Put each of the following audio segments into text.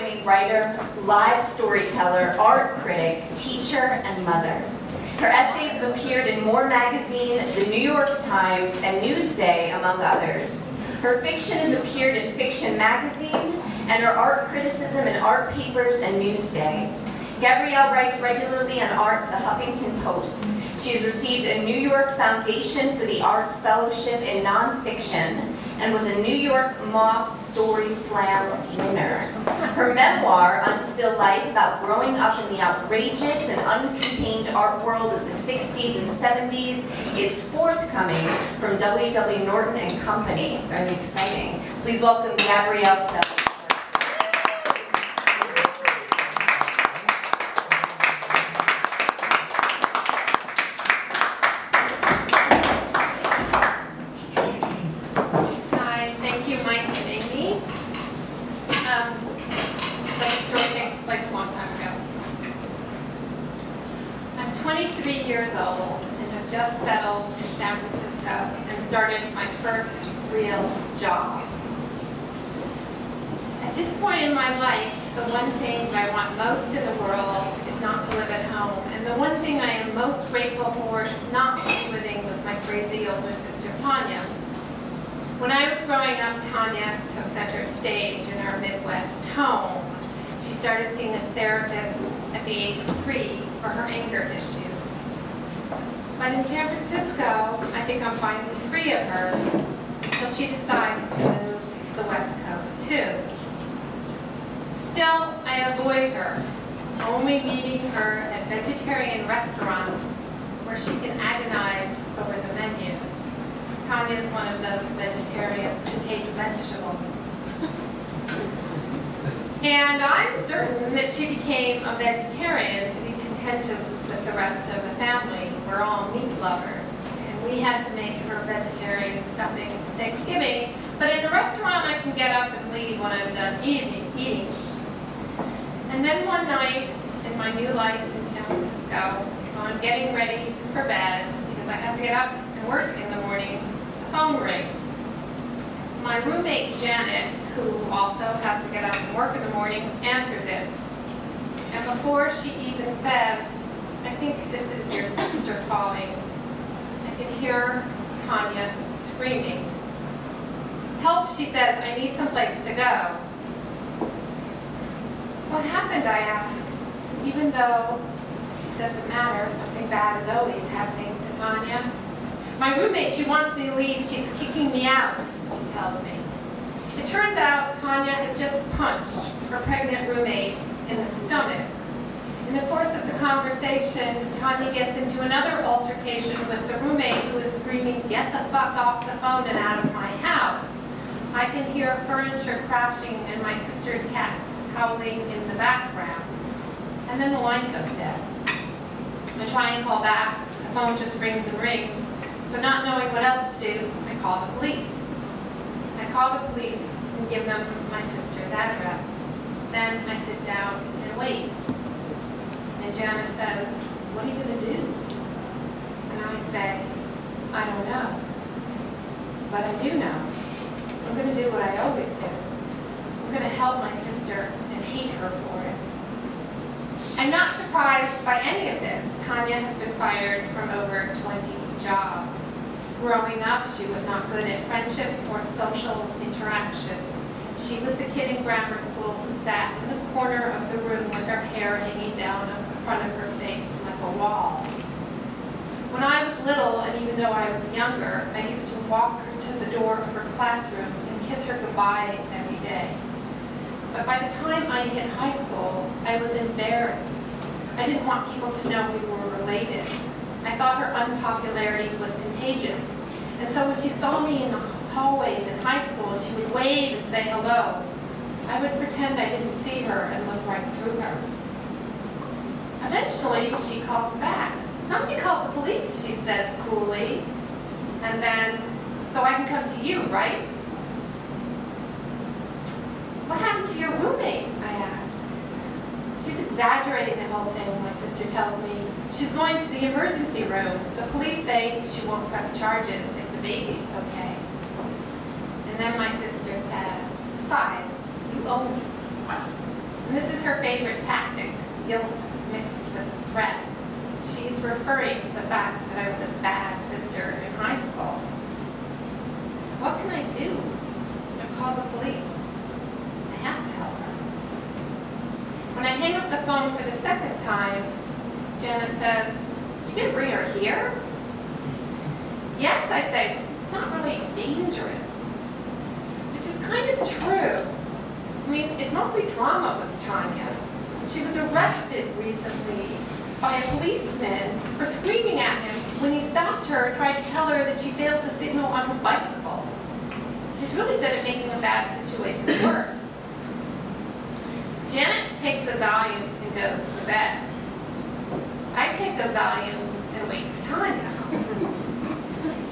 award-winning writer, live storyteller, art critic, teacher, and mother. Her essays have appeared in More Magazine, the New York Times, and Newsday, among others. Her fiction has appeared in Fiction Magazine, and her art criticism in Art Papers and Newsday. Gabrielle writes regularly on art for the Huffington Post. She has received a New York Foundation for the Arts Fellowship in Nonfiction and was a New York Moth Story Slam winner. Her memoir, Unstill Life, about growing up in the outrageous and uncontained art world of the 60s and 70s, is forthcoming from Norton Company. Very exciting. Please welcome Gabrielle Selz. Just settled in San Francisco and started my first real job. At this point in my life, the one thing I want most in the world is not to live at home. And the one thing I am most grateful for is not living with my crazy older sister, Tanya. When I was growing up, Tanya took center stage in our Midwest home. She started seeing a therapist at the age of 3 for her anger issues. But in San Francisco, I think I'm finally free of her until she decides to move to the West Coast too. Still, I avoid her, only meeting her at vegetarian restaurants where she can agonize over the menu. Tanya is one of those vegetarians who hate vegetables. And I'm certain that she became a vegetarian to be contentious with the rest of the family. We're all meat lovers, and we had to make her vegetarian stuffing for Thanksgiving. But in a restaurant, I can get up and leave when I'm done eating. And then one night in my new life in San Francisco, while I'm getting ready for bed, because I have to get up and work in the morning, the phone rings. My roommate, Janet, who also has to get up and work in the morning, answers it. And before she even says, "I think this is your sister calling," I can hear Tanya screaming. "Help," she says, "I need someplace to go." "What happened?" I ask, even though it doesn't matter, something bad is always happening to Tanya. "My roommate, she wants me to leave, she's kicking me out," she tells me. It turns out Tanya has just punched her pregnant roommate in the stomach. In the course of the conversation, Tanya gets into another altercation with the roommate who is screaming, "Get the fuck off the phone and out of my house." I can hear furniture crashing and my sister's cat howling in the background. And then the line goes dead. I try and call back. The phone just rings and rings. So not knowing what else to do, I call the police. I call the police and give them my sister's address. Then I sit down and wait. And Janet says, "What are you going to do?" And I say, "I don't know. But I do know. I'm going to do what I always do. I'm going to help my sister and hate her for it." I'm not surprised by any of this. Tanya has been fired from over 20 jobs. Growing up, she was not good at friendships or social interactions. She was the kid in grammar school who sat in the corner of the room with her hair hanging down in front of her face like a wall. When I was little, and even though I was younger, I used to walk her to the door of her classroom and kiss her goodbye every day. But by the time I hit high school, I was embarrassed. I didn't want people to know we were related. I thought her unpopularity was contagious. And so when she saw me in the hallways in high school and she would wave and say hello, I would pretend I didn't see her and look right through her. Eventually, she calls back. "Somebody called the police," she says coolly. And then, "So I can come to you, right?" "What happened to your roommate?" I ask. She's exaggerating the whole thing, my sister tells me. "She's going to the emergency room. The police say she won't press charges if the baby's okay." And then my sister says, "Besides, you owe me." this is her favorite tactic, guilt mixed with threat. She's referring to the fact that I was a bad sister in high school. What can I do? I call the police. I have to help her. When I hang up the phone for the second time, Janet says, "You gonna bring her here?" "Yes," I say, "but she's not really dangerous." Which is kind of true. I mean, it's mostly drama with Tanya. She was arrested recently by a policeman for screaming at him when he stopped her and tried to tell her that she failed to signal on her bicycle. She's really good at making a bad situation worse. Janet takes a Valium and goes to bed. I take a Valium and wait for Tanya.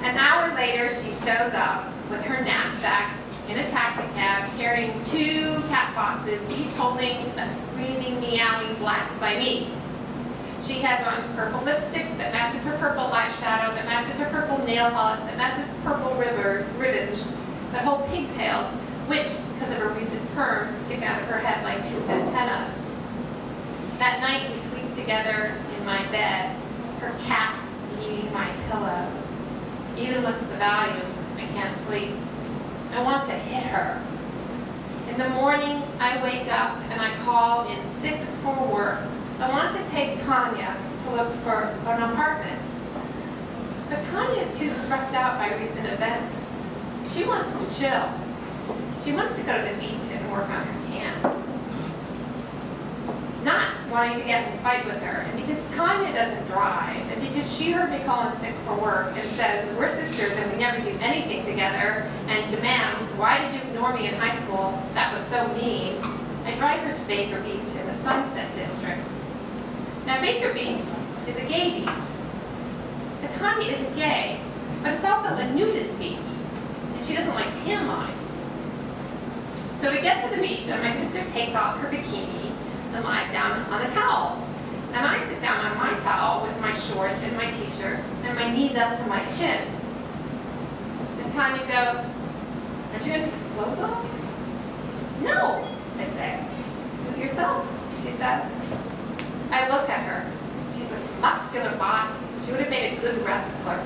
An hour later, she shows up with her knapsack in a taxi cab carrying 2 cat boxes, each holding a screaming, meowing black Siamese. She has on purple lipstick that matches her purple eyeshadow, that matches her purple nail polish, that matches purple ribbons that hold pigtails, which, because of her recent perm, stick out of her head like 2 antennas. That night, we sleep together in my bed, her cats eating my pillows. Even with the Valium, I can't sleep. I want to hit her. In the morning, I wake up and I call in sick for work. I want to take Tanya to look for an apartment. But Tanya is too stressed out by recent events. She wants to chill. She wants to go to the beach and work on her tan. Not wanting to get in a fight with her, and because Tanya doesn't drive, and because she heard me call in sick for work and says, "We're sisters and we never do anything together," and demands, "Why did you ignore me in high school? That was so mean," I drive her to Baker Beach in the Sunset District. Now, Baker Beach is a gay beach. But Tanya isn't gay, but it's also a nudist beach, and she doesn't like tan lines. So we get to the beach, and my sister takes off her bikini and lies down on a towel. And I sit down on my towel with my shorts and my t-shirt and my knees up to my chin. And Tanya goes, "Aren't you going to take your clothes off?" "No," I say. "Suit yourself," she says. I look at her. She has a muscular body. She would have made a good wrestler.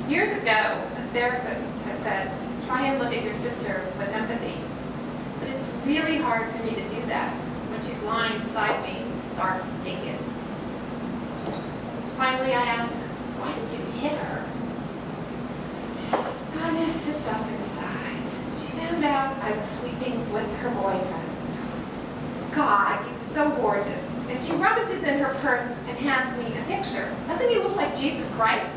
Years ago, a therapist had said, "Try and look at your sister with empathy." But it's really hard for me to do that when she's lying beside me, stark naked. Finally, I ask, "Why did you hit her?" Tanya sits up and sighs. She found out I was sleeping with her boyfriend. God, he was so gorgeous. And she rummages in her purse and hands me a picture. "Doesn't he look like Jesus Christ?"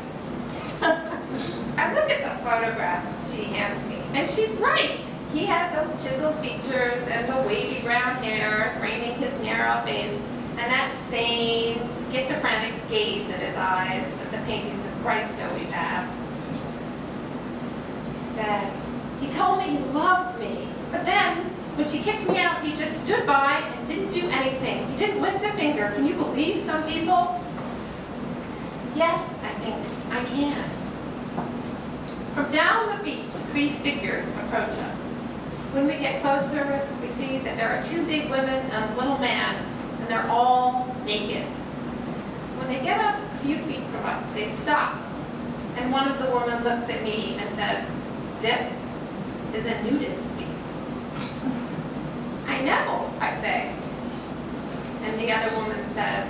I look at the photograph she hands me, and she's right. He has those chiseled features and the wavy brown hair framing his narrow face, and that same schizophrenic gaze in his eyes that the paintings of Christ always have. She says, "He told me he loved me, but then when she kicked me out, he just stood by and didn't do anything. He didn't lift a finger. Can you believe some people?" Yes, I think I can. From down the beach, 3 figures approach us. When we get closer, we see that there are 2 big women and a little man, and they're all naked. When they get up a few feet from us, they stop, and one of the women looks at me and says, "This is a nudist beach." "I know," I say. And the other woman says,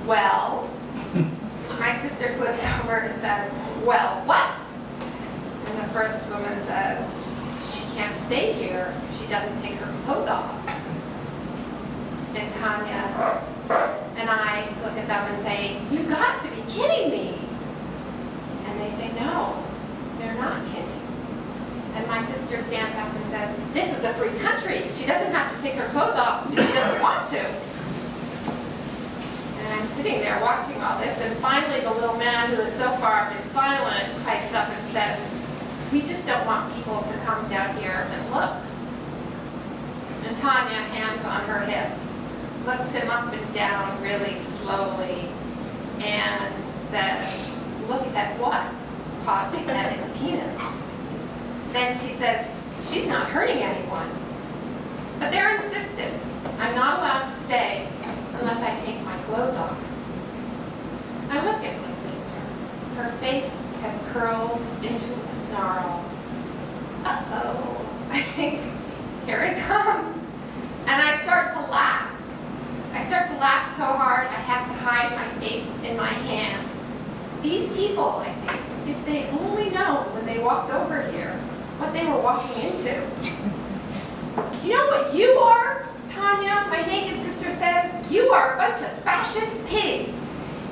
"Well?" My sister flips over and says, "Well, what?" And the first woman says, "She can't stay here if she doesn't take her clothes off." And Tanya and I look at them and say, "You've got to be kidding me." And they say, "No, they're not kidding." And my sister stands up and says, "This is a free country. She doesn't have to take her clothes off if she doesn't want to." And I'm sitting there watching all this, and finally the little man who has so far been silent pipes up and says, "We just don't want people to come down here and look." And Tanya, hands on her hips, looks him up and down really slowly and says, "Look at what?" pausing at his penis. Then she says, "She's not hurting anyone." But they're insistent. I'm not allowed to hide my face in my hands. These people, I think, if they only known when they walked over here what they were walking into. You know what you are, Tanya, my naked sister says? You are a bunch of fascist pigs.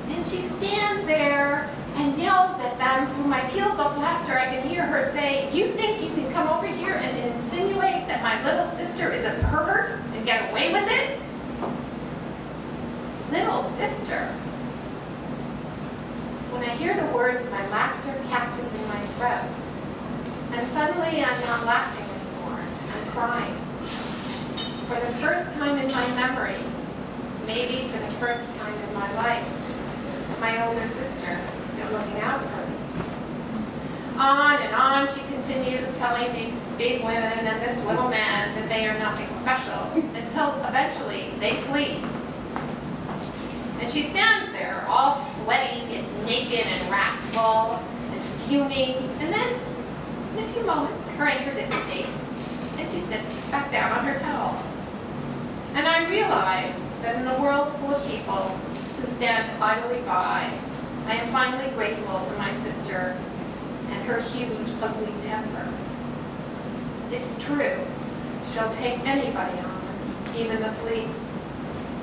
And she stands there and yells at them. Through my peals of laughter, I can hear her say, you think you can come over here and insinuate that my little sister is a pervert and get away with it? Little sister. When I hear the words, my laughter catches in my throat. And suddenly I'm not laughing anymore, I'm crying. For the first time in my memory, maybe for the first time in my life, my older sister is looking out for me. On and on she continues, telling these big women and this little man that they are nothing special, until eventually they flee. And she stands there, all sweaty and naked and wrathful and fuming, and then, in a few moments, her anger dissipates, and she sits back down on her towel. And I realize that in a world full of people who stand idly by, I am finally grateful to my sister and her huge, ugly temper. It's true, she'll take anybody on, even the police.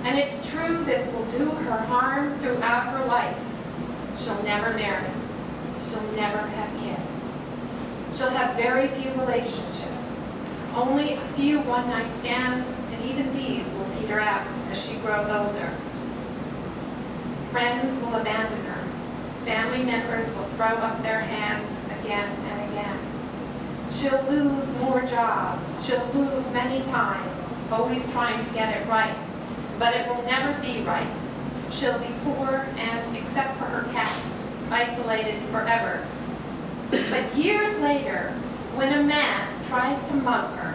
And it's true this will do her harm throughout her life. She'll never marry. She'll never have kids. She'll have very few relationships. Only a few one-night stands, and even these will peter out as she grows older. Friends will abandon her. Family members will throw up their hands again and again. She'll lose more jobs. She'll move many times, always trying to get it right. But it will never be right. She'll be poor and, except for her cats, isolated forever. But years later, when a man tries to mug her,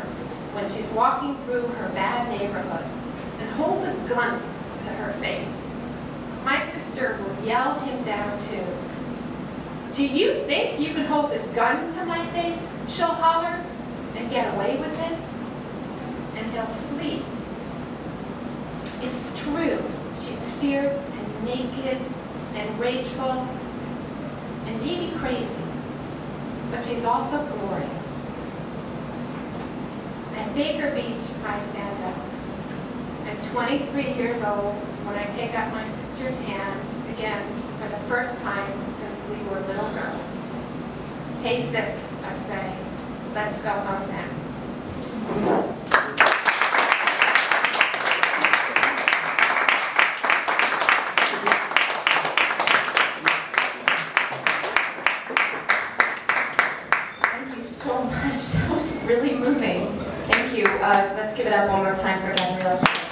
when she's walking through her bad neighborhood and holds a gun to her face, my sister will yell him down too. Do you think you can hold a gun to my face? She'll holler, and get away with it? And he'll flee. It's true, she's fierce and naked and rageful and maybe crazy, but she's also glorious. At Baker Beach, I stand up. I'm 23 years old when I take up my sister's hand again for the first time since we were little girls. Hey sis, I say, let's go home now. Really moving. Thank you. Let's give it up one more time for Gabrielle Selz.